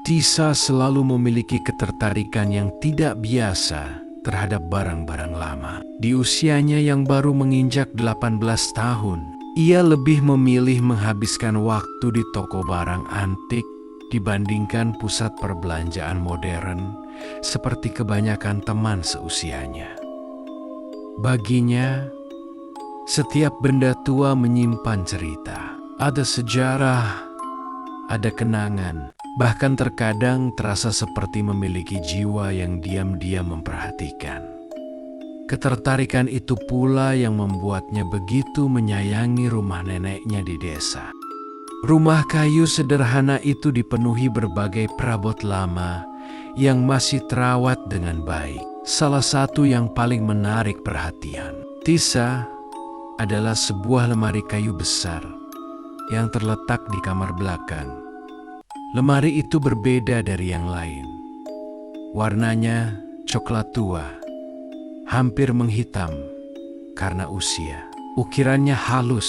Tisa selalu memiliki ketertarikan yang tidak biasa terhadap barang-barang lama. Di usianya yang baru menginjak 18 tahun, ia lebih memilih menghabiskan waktu di toko barang antik dibandingkan pusat perbelanjaan modern seperti kebanyakan teman seusianya. Baginya, setiap benda tua menyimpan cerita. Ada sejarah, ada kenangan, bahkan terkadang terasa seperti memiliki jiwa yang diam-diam memperhatikan. Ketertarikan itu pula yang membuatnya begitu menyayangi rumah neneknya di desa. Rumah kayu sederhana itu dipenuhi berbagai perabot lama yang masih terawat dengan baik. Salah satu yang paling menarik perhatian Tisa adalah sebuah lemari kayu besar yang terletak di kamar belakang. Lemari itu berbeda dari yang lain. Warnanya coklat tua, hampir menghitam karena usia. Ukirannya halus,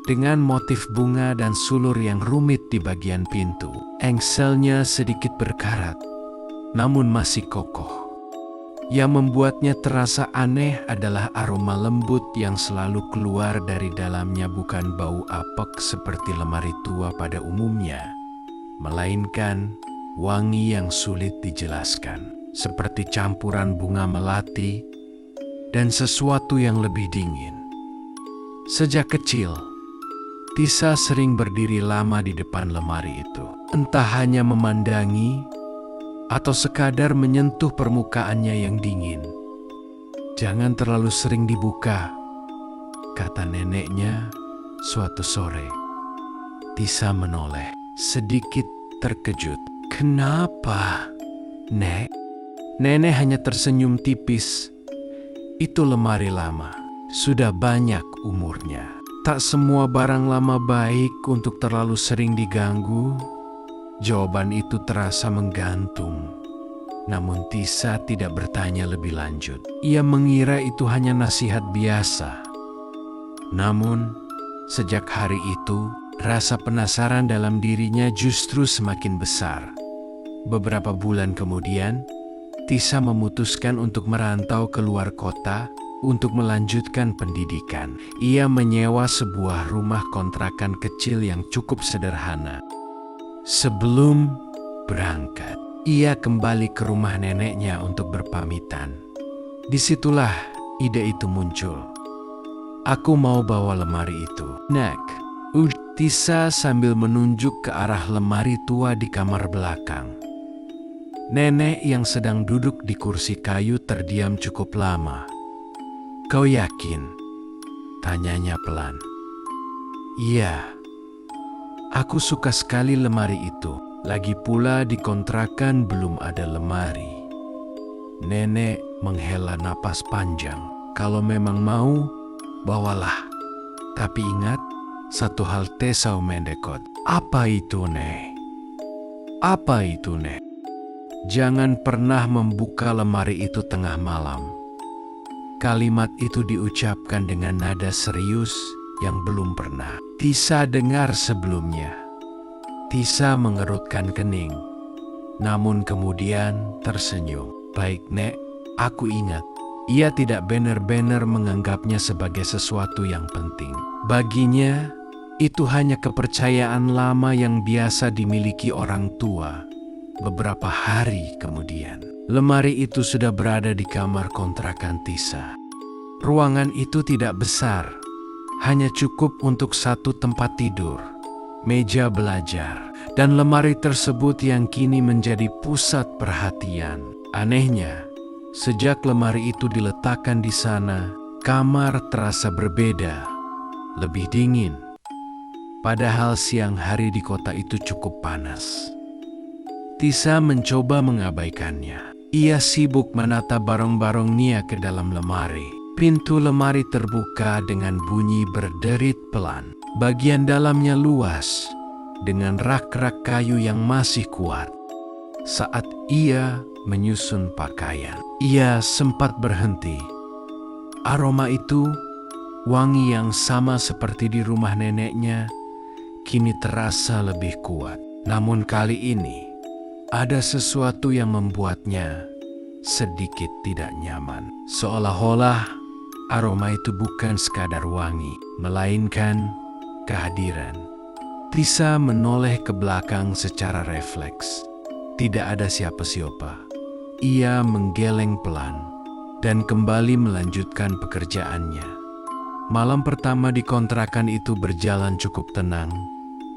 dengan motif bunga dan sulur yang rumit di bagian pintu. Engselnya sedikit berkarat, namun masih kokoh. Yang membuatnya terasa aneh adalah aroma lembut yang selalu keluar dari dalamnya, bukan bau apek seperti lemari tua pada umumnya, melainkan wangi yang sulit dijelaskan, seperti campuran bunga melati dan sesuatu yang lebih dingin. Sejak kecil, Tisa sering berdiri lama di depan lemari itu, entah hanya memandangi atau sekadar menyentuh permukaannya yang dingin. "Jangan terlalu sering dibuka," kata neneknya suatu sore. Tisa menoleh, sedikit terkejut. "Kenapa, Nek?" Nenek hanya tersenyum tipis. "Itu lemari lama, sudah banyak umurnya. Tak semua barang lama baik untuk terlalu sering diganggu." Jawaban itu terasa menggantung. Namun Tisa tidak bertanya lebih lanjut. Ia mengira itu hanya nasihat biasa. Namun, sejak hari itu, rasa penasaran dalam dirinya justru semakin besar. Beberapa bulan kemudian, Tisa memutuskan untuk merantau keluar kota untuk melanjutkan pendidikan. Ia menyewa sebuah rumah kontrakan kecil yang cukup sederhana. Sebelum berangkat, ia kembali ke rumah neneknya untuk berpamitan. Disitulah ide itu muncul. "Aku mau bawa lemari itu, Nek," ujar Tisa sambil menunjuk ke arah lemari tua di kamar belakang. Nenek yang sedang duduk di kursi kayu terdiam cukup lama. "Kau yakin?" tanyanya pelan. "Iya. Aku suka sekali lemari itu. Lagi pula di kontrakan belum ada lemari." Nenek menghela napas panjang. "Kalau memang mau, bawalah. Tapi ingat, satu hal Tesau mendekot." "Apa itu, Nek?" "Apa itu, Nek?" "Jangan pernah membuka lemari itu tengah malam." Kalimat itu diucapkan dengan nada serius yang belum pernah Tisa dengar sebelumnya. Tisa mengerutkan kening, namun kemudian tersenyum. "Baik, Nek, aku ingat." Ia tidak benar-benar menganggapnya sebagai sesuatu yang penting. Baginya, itu hanya kepercayaan lama yang biasa dimiliki orang tua. Beberapa hari kemudian, lemari itu sudah berada di kamar kontrakan Tisa. Ruangan itu tidak besar, hanya cukup untuk satu tempat tidur, meja belajar, dan lemari tersebut yang kini menjadi pusat perhatian. Anehnya, sejak lemari itu diletakkan di sana, kamar terasa berbeda, lebih dingin. Padahal siang hari di kota itu cukup panas. Tisa mencoba mengabaikannya. Ia sibuk menata barang-barang Nia ke dalam lemari. Pintu lemari terbuka dengan bunyi berderit pelan. Bagian dalamnya luas, dengan rak-rak kayu yang masih kuat. Saat ia menyusun pakaian, ia sempat berhenti. Aroma itu, wangi yang sama seperti di rumah neneknya, kini terasa lebih kuat. Namun kali ini, Ada sesuatu yang membuatnya sedikit tidak nyaman. Seolah-olah aroma itu bukan sekadar wangi, melainkan kehadiran. Tisa menoleh ke belakang secara refleks. Tidak ada siapa-siapa. Ia menggeleng pelan dan kembali melanjutkan pekerjaannya. Malam pertama di kontrakan itu berjalan cukup tenang.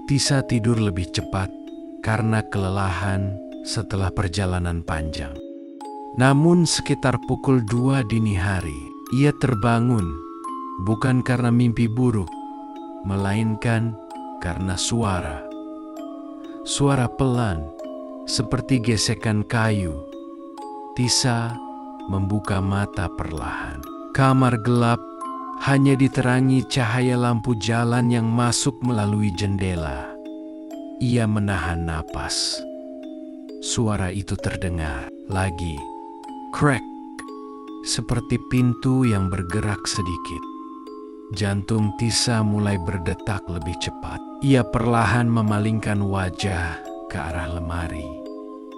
Tisa tidur lebih cepat karena kelelahan setelah perjalanan panjang. Namun sekitar pukul 2 dini hari, ia terbangun bukan karena mimpi buruk, melainkan karena suara. Suara pelan, seperti gesekan kayu. Tisa membuka mata perlahan. Kamar gelap hanya diterangi cahaya lampu jalan yang masuk melalui jendela. Ia menahan napas. Suara itu terdengar lagi. Crack, seperti pintu yang bergerak sedikit. Jantung Tisa mulai berdetak lebih cepat. Ia perlahan memalingkan wajah ke arah lemari.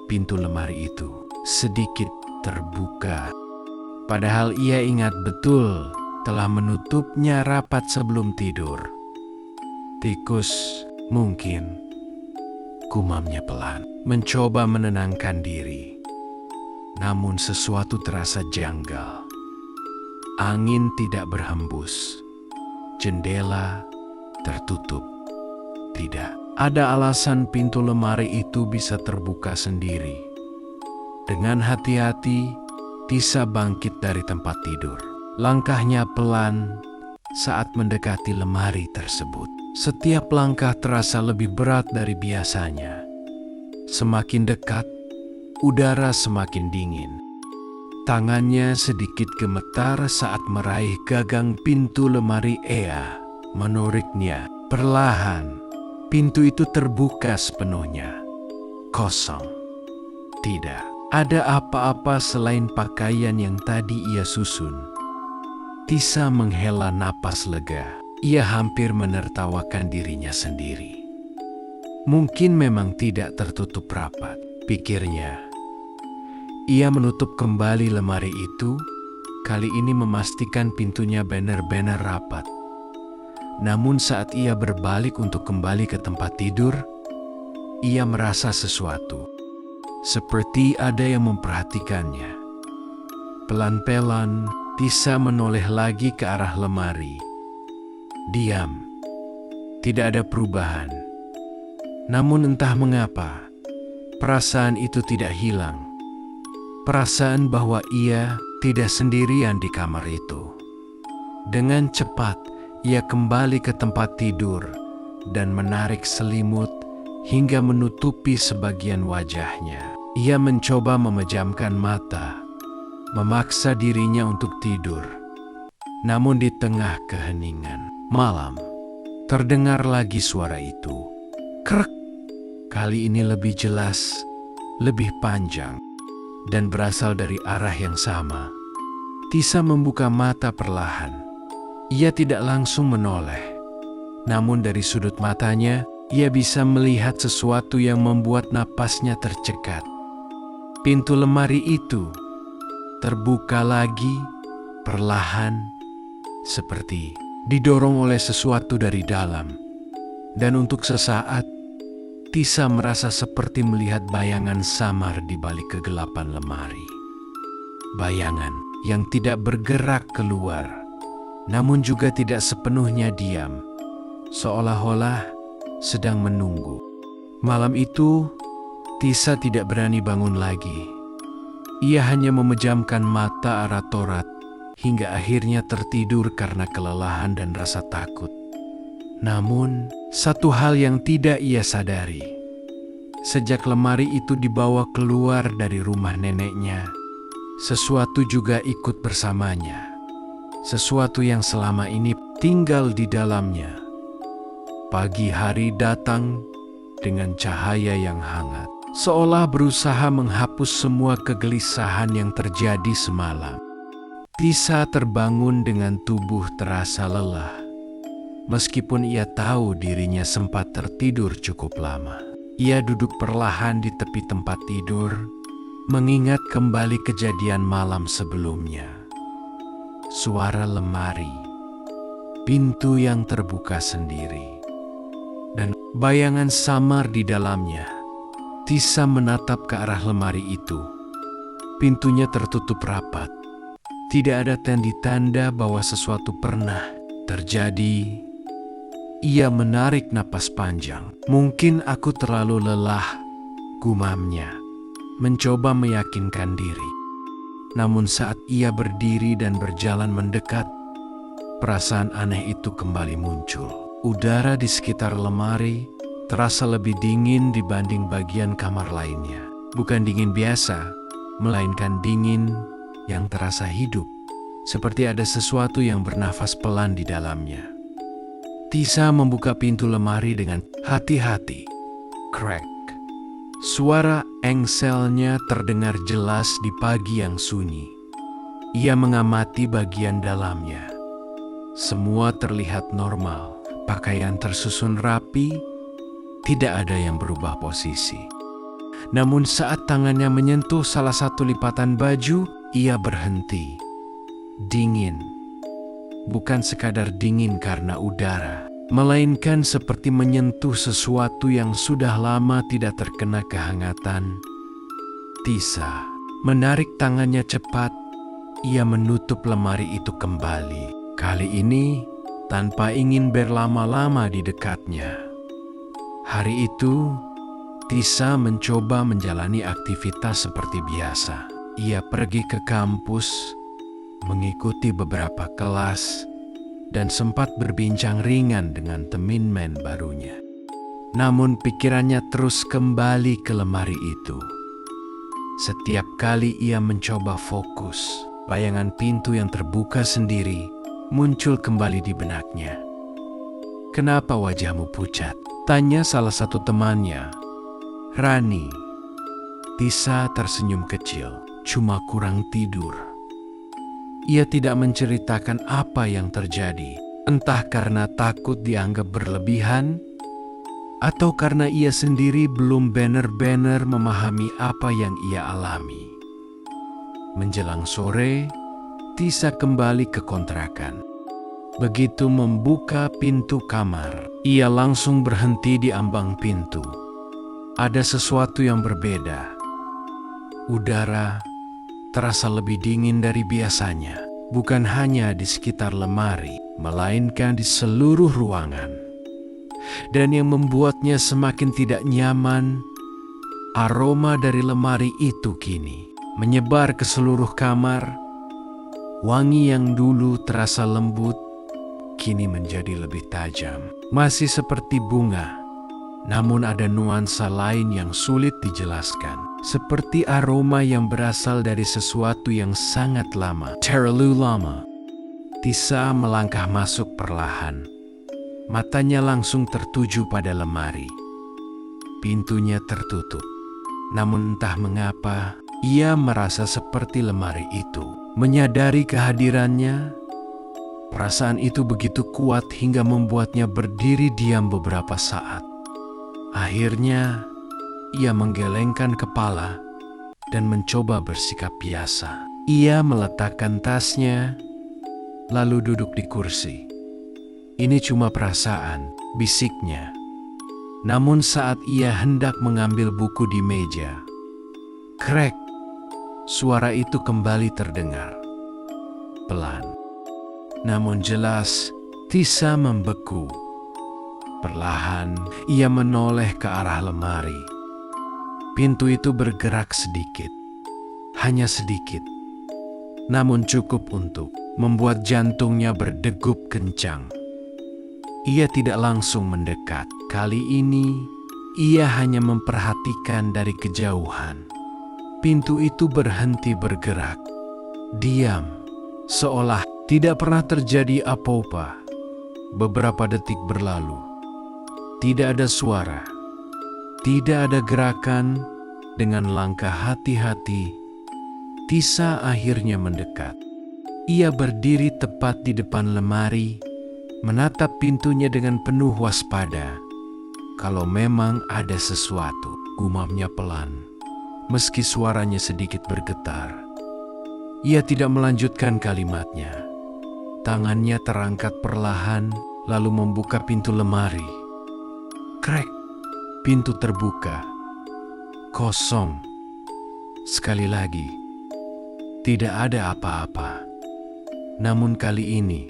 Pintu lemari itu sedikit terbuka. Padahal ia ingat betul telah menutupnya rapat sebelum tidur. Tikus mungkin, gumamnya pelan, mencoba menenangkan diri. Namun sesuatu terasa janggal. Angin tidak berhembus. Jendela tertutup. Tidak ada alasan pintu lemari itu bisa terbuka sendiri. Dengan hati-hati, Tisa bangkit dari tempat tidur. Langkahnya pelan saat mendekati lemari tersebut. Setiap langkah terasa lebih berat dari biasanya. Semakin dekat, udara semakin dingin. Tangannya sedikit gemetar saat meraih gagang pintu lemari. Ia menuriknya. Perlahan, pintu itu terbuka sepenuhnya. Kosong. Tidak ada apa-apa selain pakaian yang tadi ia susun. Tisa menghela napas lega. Ia hampir menertawakan dirinya sendiri. Mungkin memang tidak tertutup rapat, pikirnya. Ia menutup kembali lemari itu, kali ini memastikan pintunya benar-benar rapat. Namun saat ia berbalik untuk kembali ke tempat tidur, ia merasa sesuatu. Seperti ada yang memperhatikannya. Pelan-pelan, Tisa menoleh lagi ke arah lemari. Diam. Tidak ada perubahan. Namun entah mengapa, perasaan itu tidak hilang. Perasaan bahwa ia tidak sendirian di kamar itu. Dengan cepat, ia kembali ke tempat tidur dan menarik selimut hingga menutupi sebagian wajahnya. Ia mencoba memejamkan mata, memaksa dirinya untuk tidur. Namun di tengah keheningan malam, terdengar lagi suara itu. Krek. Kali ini lebih jelas, lebih panjang, dan berasal dari arah yang sama. Tisa membuka mata perlahan. Ia tidak langsung menoleh. Namun dari sudut matanya, ia bisa melihat sesuatu yang membuat napasnya tercekat. Pintu lemari itu terbuka lagi, perlahan, seperti didorong oleh sesuatu dari dalam. Dan untuk sesaat, Tisa merasa seperti melihat bayangan samar di balik kegelapan lemari. Bayangan yang tidak bergerak keluar, namun juga tidak sepenuhnya diam, seolah-olah sedang menunggu. Malam itu, Tisa tidak berani bangun lagi. Ia hanya memejamkan mata arat-orat hingga akhirnya tertidur karena kelelahan dan rasa takut. Namun, satu hal yang tidak ia sadari. Sejak lemari itu dibawa keluar dari rumah neneknya, sesuatu juga ikut bersamanya. Sesuatu yang selama ini tinggal di dalamnya. Pagi hari datang dengan cahaya yang hangat, seolah berusaha menghapus semua kegelisahan yang terjadi semalam. Tisa terbangun dengan tubuh terasa lelah. Meskipun ia tahu dirinya sempat tertidur cukup lama. Ia duduk perlahan di tepi tempat tidur, mengingat kembali kejadian malam sebelumnya. Suara lemari, pintu yang terbuka sendiri, dan bayangan samar di dalamnya. Tisa menatap ke arah lemari itu. Pintunya tertutup rapat. Tidak ada tanda bahwa sesuatu pernah terjadi. Ia menarik napas panjang. Mungkin aku terlalu lelah, gumamnya, mencoba meyakinkan diri. Namun saat ia berdiri dan berjalan mendekat, perasaan aneh itu kembali muncul. Udara di sekitar lemari terasa lebih dingin dibanding bagian kamar lainnya. Bukan dingin biasa, melainkan dingin yang terasa hidup, seperti ada sesuatu yang bernafas pelan di dalamnya. Tisa membuka pintu lemari dengan hati-hati. Crack. Suara engselnya terdengar jelas di pagi yang sunyi. Ia mengamati bagian dalamnya. Semua terlihat normal. Pakaian tersusun rapi. Tidak ada yang berubah posisi. Namun saat tangannya menyentuh salah satu lipatan baju, ia berhenti. Dingin. Bukan sekadar dingin karena udara, melainkan seperti menyentuh sesuatu yang sudah lama tidak terkena kehangatan. Tisa menarik tangannya cepat. Ia menutup lemari itu kembali. Kali ini tanpa ingin berlama-lama di dekatnya. Hari itu, Tisa mencoba menjalani aktivitas seperti biasa. Ia pergi ke kampus, mengikuti beberapa kelas, dan sempat berbincang ringan dengan teman barunya. Namun pikirannya terus kembali ke lemari itu. Setiap kali ia mencoba fokus, bayangan pintu yang terbuka sendiri muncul kembali di benaknya. "Kenapa wajahmu pucat?" tanya salah satu temannya. "Rani." Tisa tersenyum kecil, "Cuma kurang tidur." Ia tidak menceritakan apa yang terjadi, entah karena takut dianggap berlebihan, atau karena ia sendiri belum benar-benar memahami apa yang ia alami. Menjelang sore, Tisa kembali ke kontrakan. Begitu membuka pintu kamar, ia langsung berhenti di ambang pintu. Ada sesuatu yang berbeda. Udara terasa lebih dingin dari biasanya, bukan hanya di sekitar lemari, melainkan di seluruh ruangan. Dan yang membuatnya semakin tidak nyaman, aroma dari lemari itu kini menyebar ke seluruh kamar. Wangi yang dulu terasa lembut, kini menjadi lebih tajam. Masih seperti bunga, namun ada nuansa lain yang sulit dijelaskan. Seperti aroma yang berasal dari sesuatu yang sangat lama, terlalu lama. Tisa melangkah masuk perlahan. Matanya langsung tertuju pada lemari. Pintunya tertutup. Namun entah mengapa, ia merasa seperti lemari itu. Menyadari kehadirannya, perasaan itu begitu kuat hingga membuatnya berdiri diam beberapa saat. Akhirnya, ia menggelengkan kepala dan mencoba bersikap biasa. Ia meletakkan tasnya, lalu duduk di kursi. "Ini cuma perasaan," bisiknya. Namun saat ia hendak mengambil buku di meja, krek, suara itu kembali terdengar. Pelan, namun jelas. Tisa membeku. Perlahan, ia menoleh ke arah lemari. Pintu itu bergerak sedikit, hanya sedikit, namun cukup untuk membuat jantungnya berdegup kencang. Ia tidak langsung mendekat. Kali ini, ia hanya memperhatikan dari kejauhan. Pintu itu berhenti bergerak, diam, seolah tidak pernah terjadi apa-apa. Beberapa detik berlalu, tidak ada suara. Tidak ada gerakan. Dengan langkah hati-hati, Tisa akhirnya mendekat. Ia berdiri tepat di depan lemari, menatap pintunya dengan penuh waspada. kalau memang ada sesuatu, gumamnya pelan. Meski suaranya sedikit bergetar, ia tidak melanjutkan kalimatnya. Tangannya terangkat perlahan, lalu membuka pintu lemari. Krek, pintu terbuka. Kosong. Sekali lagi, tidak ada apa-apa. Namun kali ini,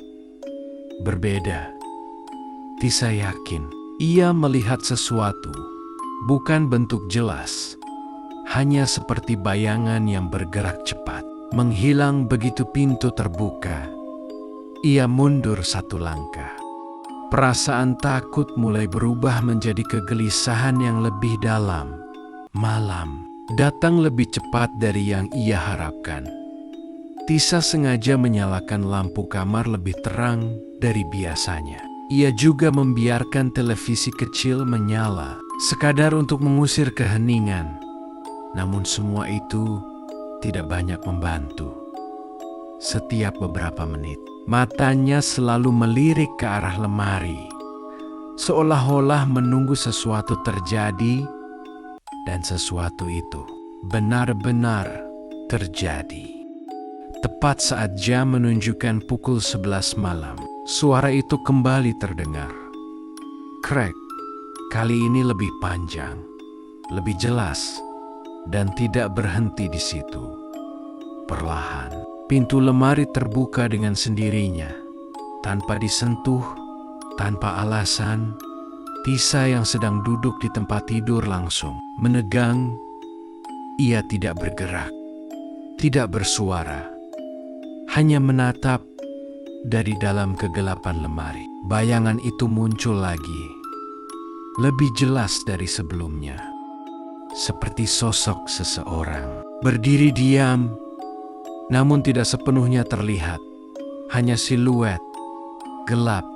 berbeda. Tisa yakin, ia melihat sesuatu, bukan bentuk jelas. Hanya seperti bayangan yang bergerak cepat, menghilang begitu pintu terbuka. Ia mundur satu langkah. Perasaan takut mulai berubah menjadi kegelisahan yang lebih dalam. Malam datang lebih cepat dari yang ia harapkan. Tisa sengaja menyalakan lampu kamar lebih terang dari biasanya. Ia juga membiarkan televisi kecil menyala, sekadar untuk mengusir keheningan. Namun semua itu tidak banyak membantu. Setiap beberapa menit, matanya selalu melirik ke arah lemari, seolah-olah menunggu sesuatu terjadi, dan sesuatu itu benar-benar terjadi. Tepat saat jam menunjukkan pukul 11 malam, suara itu kembali terdengar. Krek, kali ini lebih panjang, lebih jelas, dan tidak berhenti di situ. Perlahan, pintu lemari terbuka dengan sendirinya, tanpa disentuh, tanpa alasan. Tisa yang sedang duduk di tempat tidur langsung menegang. Ia tidak bergerak, tidak bersuara, hanya menatap dari dalam kegelapan lemari. Bayangan itu muncul lagi, lebih jelas dari sebelumnya. Seperti sosok seseorang berdiri diam, namun tidak sepenuhnya terlihat. Hanya siluet, gelap,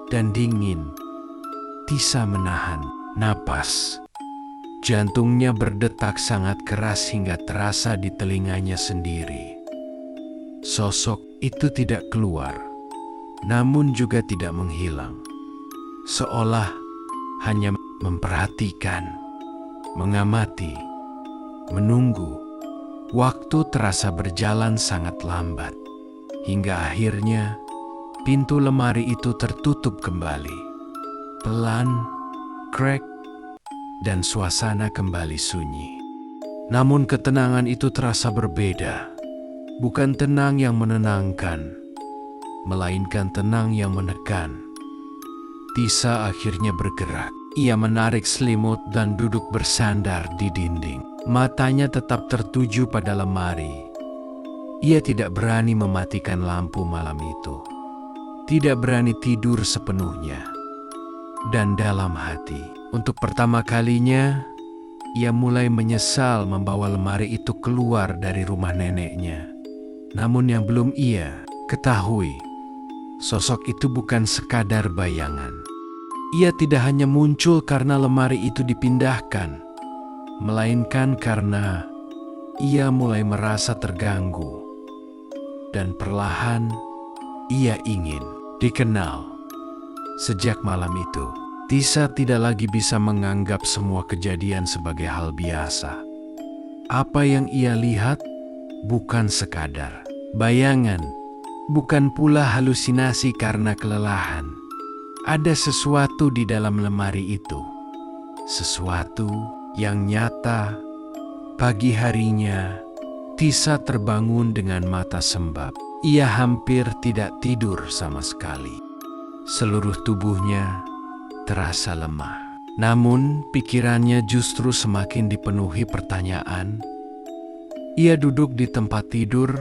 dan dingin. Tisa menahan napas. Jantungnya berdetak sangat keras hingga terasa di telinganya sendiri. Sosok itu tidak keluar, namun juga tidak menghilang. Seolah hanya memperhatikan, mengamati, menunggu. Waktu terasa berjalan sangat lambat, hingga akhirnya pintu lemari itu tertutup kembali. Pelan, krek, dan suasana kembali sunyi. Namun ketenangan itu terasa berbeda. Bukan tenang yang menenangkan, melainkan tenang yang menekan. Tisa akhirnya bergerak. Ia menarik selimut dan duduk bersandar di dinding. Matanya tetap tertuju pada lemari. Ia tidak berani mematikan lampu malam itu. Tidak berani tidur sepenuhnya. Dan dalam hati, untuk pertama kalinya, ia mulai menyesal membawa lemari itu keluar dari rumah neneknya. Namun yang belum ia ketahui, sosok itu bukan sekadar bayangan. Ia tidak hanya muncul karena lemari itu dipindahkan, melainkan karena ia mulai merasa terganggu. Dan perlahan, ia ingin dikenal. Sejak malam itu, Tisa tidak lagi bisa menganggap semua kejadian sebagai hal biasa. Apa yang ia lihat bukan sekadar bayangan, bukan pula halusinasi karena kelelahan. Ada sesuatu di dalam lemari itu, sesuatu yang nyata. Pagi harinya, Tisa terbangun dengan mata sembab. Ia hampir tidak tidur sama sekali. Seluruh tubuhnya terasa lemah. Namun pikirannya justru semakin dipenuhi pertanyaan. Ia duduk di tempat tidur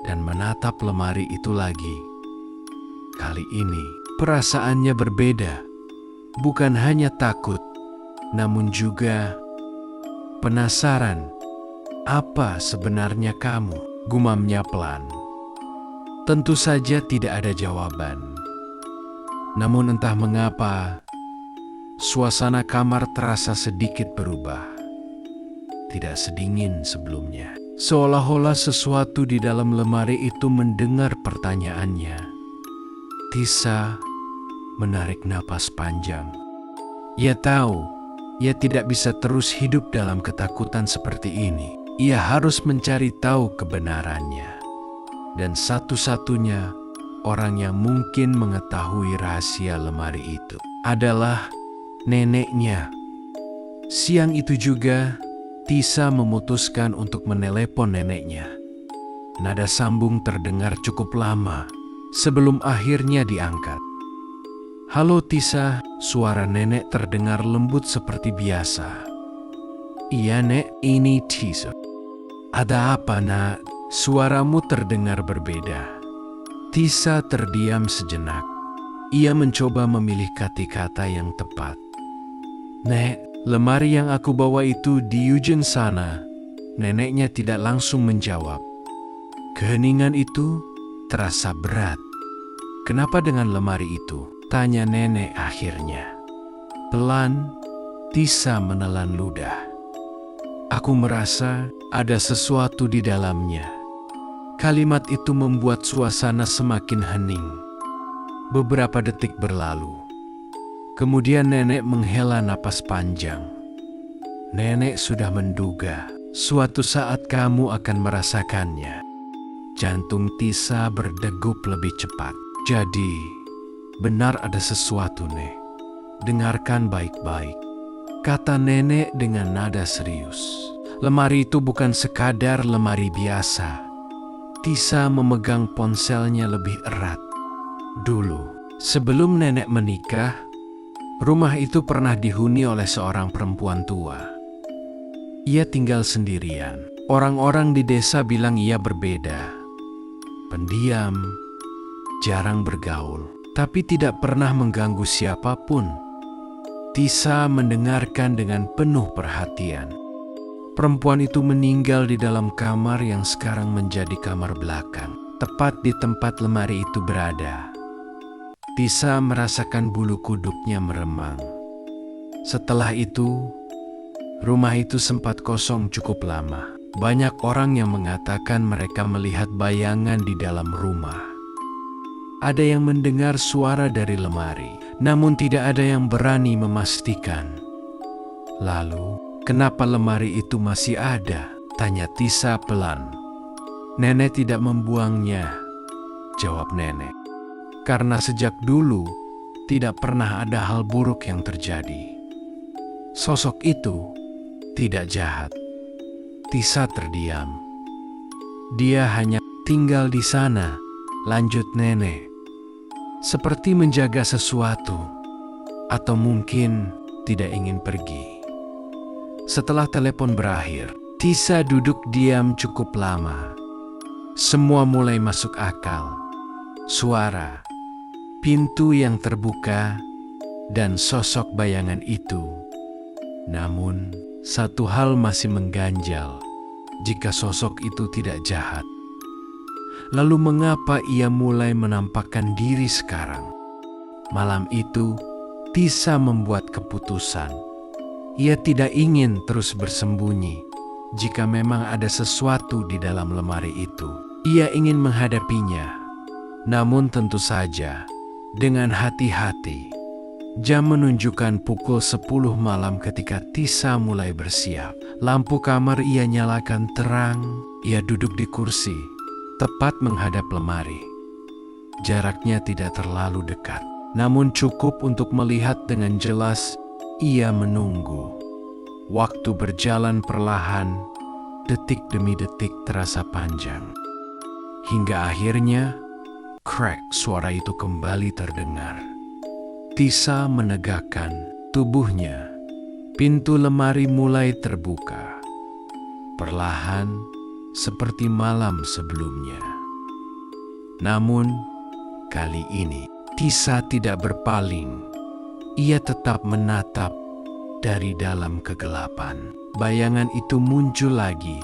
dan menatap lemari itu lagi. Kali ini perasaannya berbeda. Bukan hanya takut, namun juga penasaran. Apa sebenarnya kamu? Gumamnya pelan. Tentu saja tidak ada jawaban. Namun entah mengapa, suasana kamar terasa sedikit berubah. Tidak sedingin sebelumnya. Seolah-olah sesuatu di dalam lemari itu mendengar pertanyaannya. Tisa menarik napas panjang. Ia tahu, ia tidak bisa terus hidup dalam ketakutan seperti ini. Ia harus mencari tahu kebenarannya. Dan satu-satunya orang yang mungkin mengetahui rahasia lemari itu adalah neneknya. Siang itu juga, Tisa memutuskan untuk menelepon neneknya. Nada sambung terdengar cukup lama sebelum akhirnya diangkat. "Halo Tisa," suara nenek terdengar lembut seperti biasa. "Iya Nek, ini Tisa." "Ada apa Nak?" Suaramu terdengar berbeda. Tisa terdiam sejenak. Ia mencoba memilih kata-kata yang tepat. "Nek, lemari yang aku bawa itu di Eugen sana." Neneknya tidak langsung menjawab. Keheningan itu terasa berat. "Kenapa dengan lemari itu?" tanya nenek akhirnya. Pelan, Tisa menelan ludah. "Aku merasa ada sesuatu di dalamnya." Kalimat itu membuat suasana semakin hening. Beberapa detik berlalu. Kemudian nenek menghela napas panjang. Nenek sudah menduga suatu saat kamu akan merasakannya. Jantung Tisa berdegup lebih cepat. "Jadi, benar ada sesuatu, Nek. Dengarkan baik-baik," kata nenek dengan nada serius. Lemari itu bukan sekadar lemari biasa. Tisa memegang ponselnya lebih erat. Dulu, sebelum nenek menikah, rumah itu pernah dihuni oleh seorang perempuan tua. Ia tinggal sendirian. Orang-orang di desa bilang ia berbeda. Pendiam, jarang bergaul, tapi tidak pernah mengganggu siapapun. Tisa mendengarkan dengan penuh perhatian. Perempuan itu meninggal di dalam kamar yang sekarang menjadi kamar belakang, tepat di tempat lemari itu berada. Tisa merasakan bulu kuduknya meremang. Setelah itu, rumah itu sempat kosong cukup lama. Banyak orang yang mengatakan mereka melihat bayangan di dalam rumah. Ada yang mendengar suara dari lemari, namun tidak ada yang berani memastikan. "Lalu, kenapa lemari itu masih ada?" tanya Tisa pelan. "Nenek tidak membuangnya," jawab nenek. "Karena sejak dulu, tidak pernah ada hal buruk yang terjadi. Sosok itu tidak jahat." Tisa terdiam. "Dia hanya tinggal di sana," lanjut nenek. "Seperti menjaga sesuatu, atau mungkin tidak ingin pergi." Setelah telepon berakhir, Tisa duduk diam cukup lama. Semua mulai masuk akal. Suara, pintu yang terbuka, dan sosok bayangan itu. Namun, satu hal masih mengganjal. Jika sosok itu tidak jahat, lalu mengapa ia mulai menampakkan diri sekarang? Malam itu, Tisa membuat keputusan. Ia tidak ingin terus bersembunyi. Jika memang ada sesuatu di dalam lemari itu, ia ingin menghadapinya. Namun tentu saja, dengan hati-hati. Jam menunjukkan pukul 10 malam ketika Tisa mulai bersiap. Lampu kamar ia nyalakan terang. Ia duduk di kursi, tepat menghadap lemari. Jaraknya tidak terlalu dekat, namun cukup untuk melihat dengan jelas. Ia menunggu. Waktu berjalan perlahan, detik demi detik terasa panjang. Hingga akhirnya, crack, suara itu kembali terdengar. Tisa menegakkan tubuhnya. Pintu lemari mulai terbuka. Perlahan, seperti malam sebelumnya. Namun, kali ini Tisa tidak berpaling. Ia tetap menatap dari dalam kegelapan. Bayangan itu muncul lagi.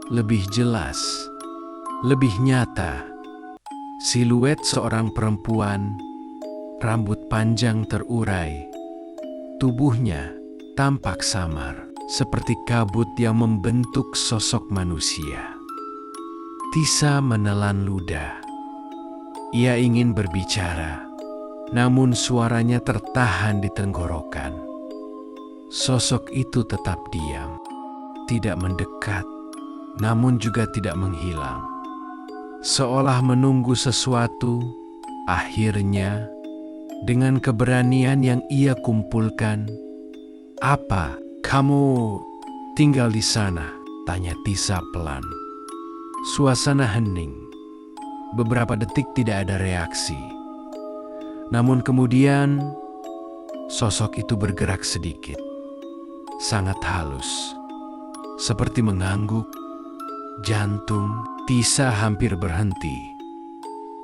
Lebih jelas, lebih nyata. Siluet seorang perempuan, rambut panjang terurai. Tubuhnya tampak samar, seperti kabut yang membentuk sosok manusia. Tisa menelan ludah. Ia ingin berbicara, namun suaranya tertahan di tenggorokan. Sosok itu tetap diam, tidak mendekat, namun juga tidak menghilang. Seolah menunggu sesuatu, akhirnya dengan keberanian yang ia kumpulkan, "Apa, kamu tinggal di sana?" tanya Tisa pelan. Suasana hening. Beberapa detik tidak ada reaksi. Namun kemudian, sosok itu bergerak sedikit. Sangat halus. Seperti mengangguk, jantung Tisa hampir berhenti.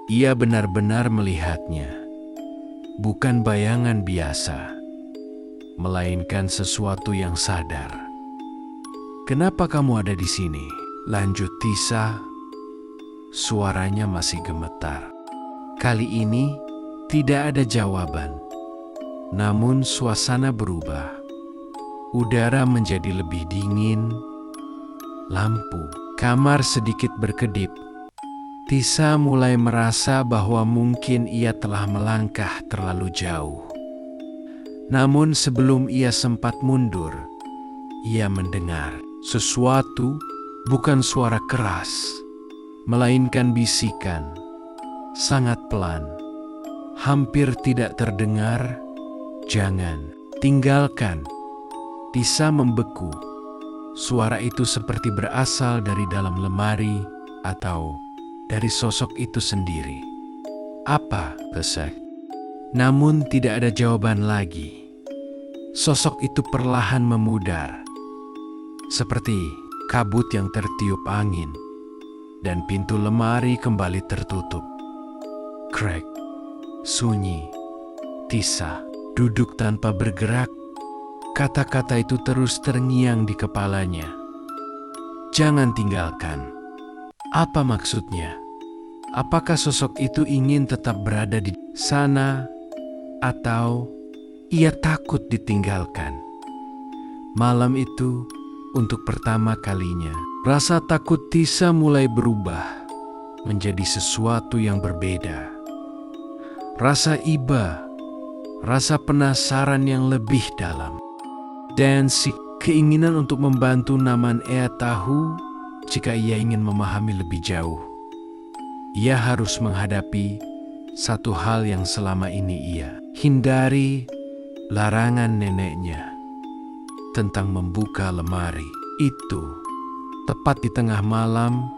Ia benar-benar melihatnya. Bukan bayangan biasa, melainkan sesuatu yang sadar. "Kenapa kamu ada di sini?" lanjut Tisa. Suaranya masih gemetar. Kali ini tidak ada jawaban. Namun suasana berubah. Udara menjadi lebih dingin. Lampu kamar sedikit berkedip. Tisa mulai merasa bahwa mungkin ia telah melangkah terlalu jauh. Namun sebelum ia sempat mundur, ia mendengar sesuatu, bukan suara keras, melainkan bisikan, sangat pelan, hampir tidak terdengar. "Jangan, tinggalkan." Tisa membeku. Suara itu seperti berasal dari dalam lemari atau dari sosok itu sendiri. "Apa?" desak. Namun tidak ada jawaban lagi. Sosok itu perlahan memudar, seperti kabut yang tertiup angin, dan pintu lemari kembali tertutup. Krek, sunyi. Tisa duduk tanpa bergerak. Kata-kata itu terus terngiang di kepalanya. "Jangan tinggalkan." Apa maksudnya? Apakah sosok itu ingin tetap berada di sana, atau ia takut ditinggalkan? Malam itu, untuk pertama kalinya, rasa takut Tisa mulai berubah menjadi sesuatu yang berbeda. Rasa iba, rasa penasaran yang lebih dalam, dan keinginan untuk membantu Naman Ea tahu jika ia ingin memahami lebih jauh. Ia harus menghadapi satu hal yang selama ini ia hindari, larangan neneknya tentang membuka lemari itu. Tepat di tengah malam,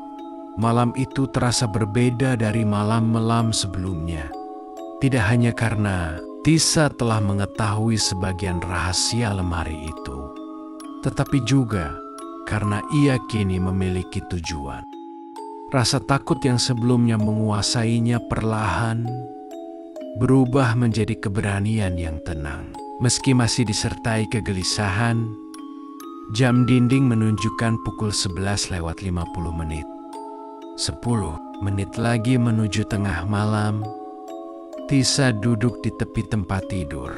malam itu terasa berbeda dari malam-malam sebelumnya. Tidak hanya karena Tisa telah mengetahui sebagian rahasia lemari itu, tetapi juga karena ia kini memiliki tujuan. Rasa takut yang sebelumnya menguasainya perlahan berubah menjadi keberanian yang tenang. Meski masih disertai kegelisahan, jam dinding menunjukkan pukul 11:50. 10 menit lagi menuju tengah malam. Tisa duduk di tepi tempat tidur,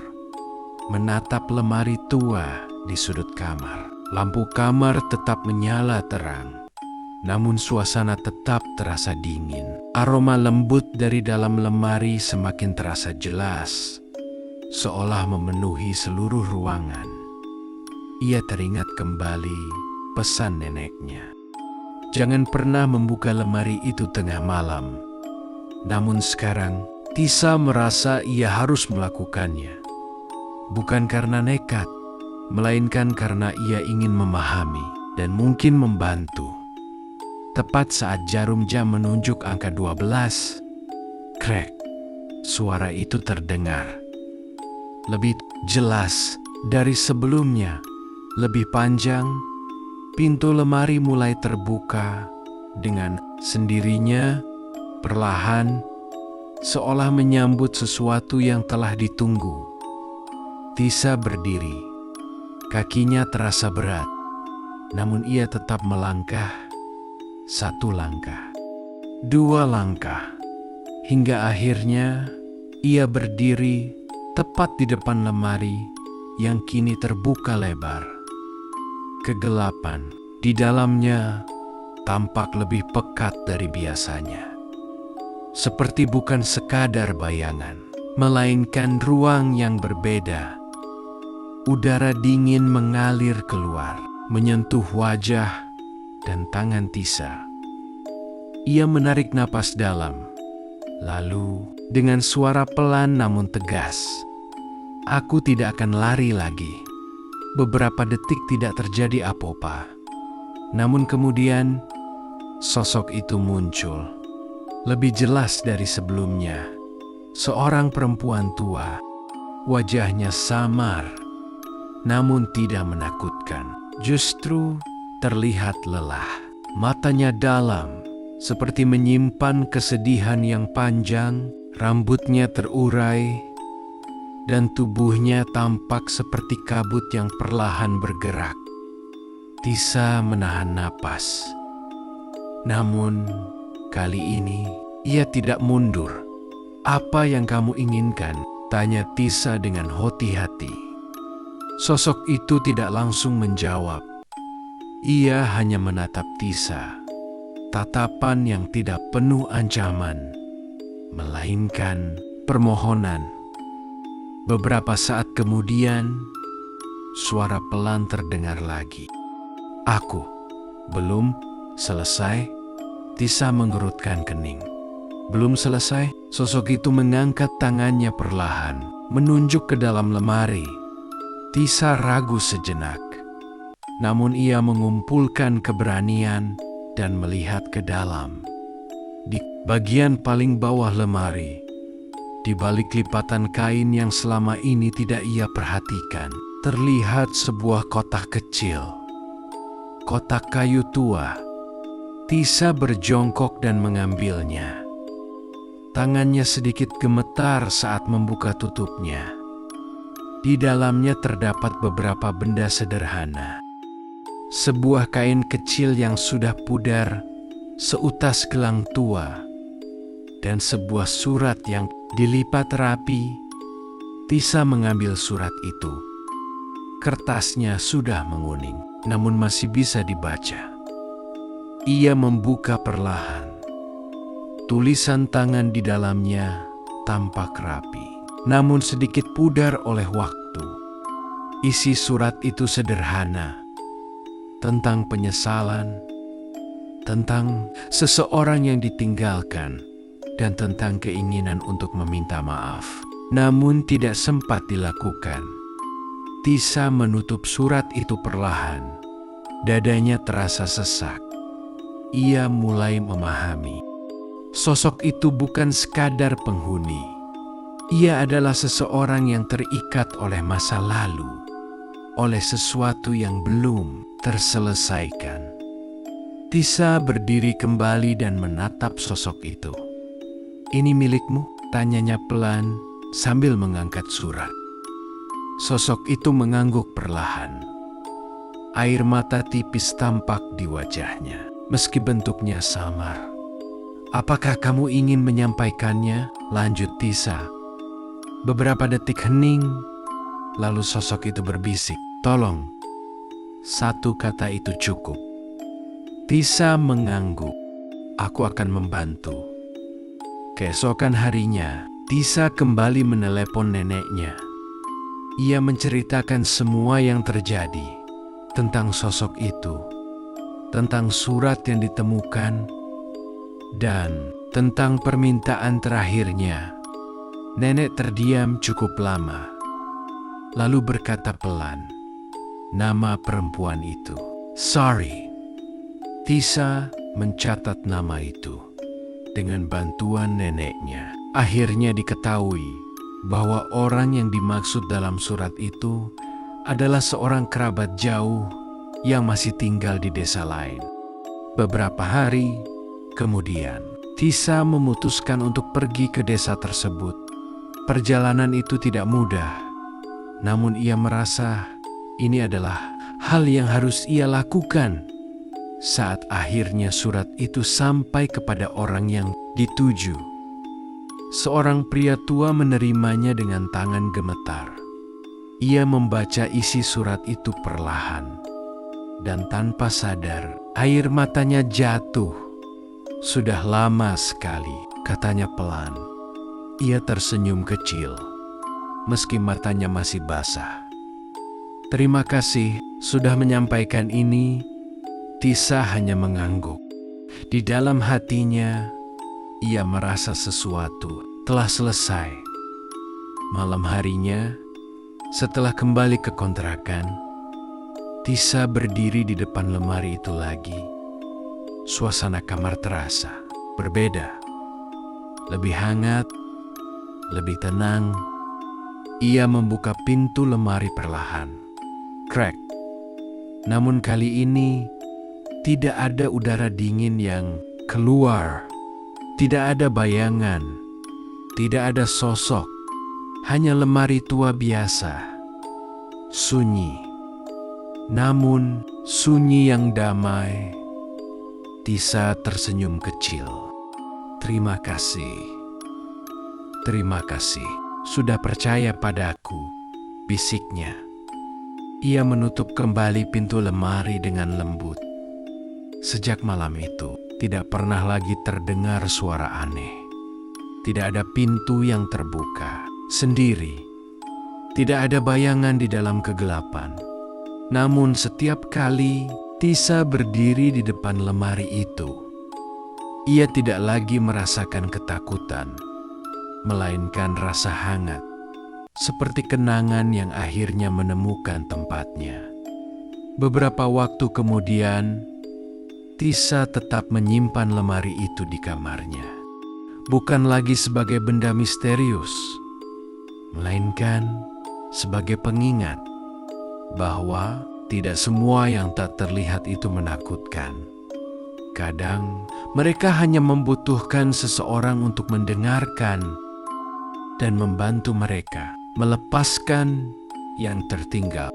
menatap lemari tua di sudut kamar. Lampu kamar tetap menyala terang, namun suasana tetap terasa dingin. Aroma lembut dari dalam lemari semakin terasa jelas, seolah memenuhi seluruh ruangan. Ia teringat kembali pesan neneknya. Jangan pernah membuka lemari itu tengah malam. Namun sekarang, Tisa merasa ia harus melakukannya. Bukan karena nekat, melainkan karena ia ingin memahami dan mungkin membantu. Tepat saat jarum jam menunjuk angka 12, krek, suara itu terdengar. Lebih jelas dari sebelumnya, lebih panjang. Pintu lemari mulai terbuka dengan sendirinya, perlahan, seolah menyambut sesuatu yang telah ditunggu. Tisa berdiri, kakinya terasa berat, namun ia tetap melangkah. 1 langkah, 2 langkah, hingga akhirnya ia berdiri tepat di depan lemari yang kini terbuka lebar. Kegelapan di dalamnya tampak lebih pekat dari biasanya. Seperti bukan sekadar bayangan, melainkan ruang yang berbeda. Udara dingin mengalir keluar, menyentuh wajah dan tangan Tisa. Ia menarik napas dalam, lalu dengan suara pelan namun tegas, "Aku tidak akan lari lagi." Beberapa detik tidak terjadi apa-apa. Namun kemudian, sosok itu muncul. Lebih jelas dari sebelumnya. Seorang perempuan tua. Wajahnya samar, namun tidak menakutkan. Justru terlihat lelah. Matanya dalam, seperti menyimpan kesedihan yang panjang. Rambutnya terurai, dan tubuhnya tampak seperti kabut yang perlahan bergerak. Tisa menahan napas. Namun, kali ini ia tidak mundur. "Apa yang kamu inginkan?" tanya Tisa dengan hati-hati. Sosok itu tidak langsung menjawab. Ia hanya menatap Tisa. Tatapan yang tidak penuh ancaman, melainkan permohonan. Beberapa saat kemudian, suara pelan terdengar lagi. "Aku belum selesai." Tisa mengerutkan kening. "Belum selesai?" Sosok itu mengangkat tangannya perlahan, menunjuk ke dalam lemari. Tisa ragu sejenak. Namun ia mengumpulkan keberanian dan melihat ke dalam. Di bagian paling bawah lemari, di balik lipatan kain yang selama ini tidak ia perhatikan, terlihat sebuah kotak kecil. Kotak kayu tua. Tisa berjongkok dan mengambilnya. Tangannya sedikit gemetar saat membuka tutupnya. Di dalamnya terdapat beberapa benda sederhana. Sebuah kain kecil yang sudah pudar, seutas gelang tua, dan sebuah surat yang dilipat rapi. Tisa mengambil surat itu. Kertasnya sudah menguning, namun masih bisa dibaca. Ia membuka perlahan. Tulisan tangan di dalamnya tampak rapi, namun sedikit pudar oleh waktu. Isi surat itu sederhana, tentang penyesalan, tentang seseorang yang ditinggalkan, dan tentang keinginan untuk meminta maaf, namun tidak sempat dilakukan. Tisa menutup surat itu perlahan. Dadanya terasa sesak. Ia mulai memahami. Sosok itu bukan sekadar penghuni. Ia adalah seseorang yang terikat oleh masa lalu, oleh sesuatu yang belum terselesaikan. Tisa berdiri kembali dan menatap sosok itu. "Ini milikmu?" tanyanya pelan sambil mengangkat surat. Sosok itu mengangguk perlahan. Air mata tipis tampak di wajahnya, meski bentuknya samar. "Apakah kamu ingin menyampaikannya?" lanjut Tisa. Beberapa detik hening, lalu sosok itu berbisik, "Tolong." Satu kata itu cukup. Tisa mengangguk. "Aku akan membantu." Keesokan harinya, Tisa kembali menelepon neneknya. Ia menceritakan semua yang terjadi, tentang sosok itu, tentang surat yang ditemukan, dan tentang permintaan terakhirnya. Nenek terdiam cukup lama, lalu berkata pelan, "Nama perempuan itu." "Sorry." Tisa mencatat nama itu. Dengan bantuan neneknya, akhirnya diketahui bahwa orang yang dimaksud dalam surat itu adalah seorang kerabat jauh yang masih tinggal di desa lain. Beberapa hari kemudian, Tisa memutuskan untuk pergi ke desa tersebut. Perjalanan itu tidak mudah, namun ia merasa ini adalah hal yang harus ia lakukan. Saat akhirnya surat itu sampai kepada orang yang dituju, seorang pria tua menerimanya dengan tangan gemetar. Ia membaca isi surat itu perlahan, dan tanpa sadar air matanya jatuh. "Sudah lama sekali," katanya pelan. Ia tersenyum kecil, meski matanya masih basah. "Terima kasih sudah menyampaikan ini." Tisa hanya mengangguk. Di dalam hatinya, ia merasa sesuatu telah selesai. Malam harinya, setelah kembali ke kontrakan, Tisa berdiri di depan lemari itu lagi. Suasana kamar terasa berbeda. Lebih hangat, lebih tenang. Ia membuka pintu lemari perlahan. Krek. Namun kali ini, tidak ada udara dingin yang keluar. Tidak ada bayangan. Tidak ada sosok. Hanya lemari tua biasa. Sunyi. Namun, sunyi yang damai. Tisa tersenyum kecil. "Terima kasih. Terima kasih sudah percaya padaku," bisiknya. Ia menutup kembali pintu lemari dengan lembut. Sejak malam itu, tidak pernah lagi terdengar suara aneh. Tidak ada pintu yang terbuka sendiri. Tidak ada bayangan di dalam kegelapan. Namun setiap kali Tisa berdiri di depan lemari itu, ia tidak lagi merasakan ketakutan, melainkan rasa hangat, seperti kenangan yang akhirnya menemukan tempatnya. Beberapa waktu kemudian, Tisa tetap menyimpan lemari itu di kamarnya. Bukan lagi sebagai benda misterius, melainkan sebagai pengingat bahwa tidak semua yang tak terlihat itu menakutkan. Kadang mereka hanya membutuhkan seseorang untuk mendengarkan dan membantu mereka melepaskan yang tertinggal.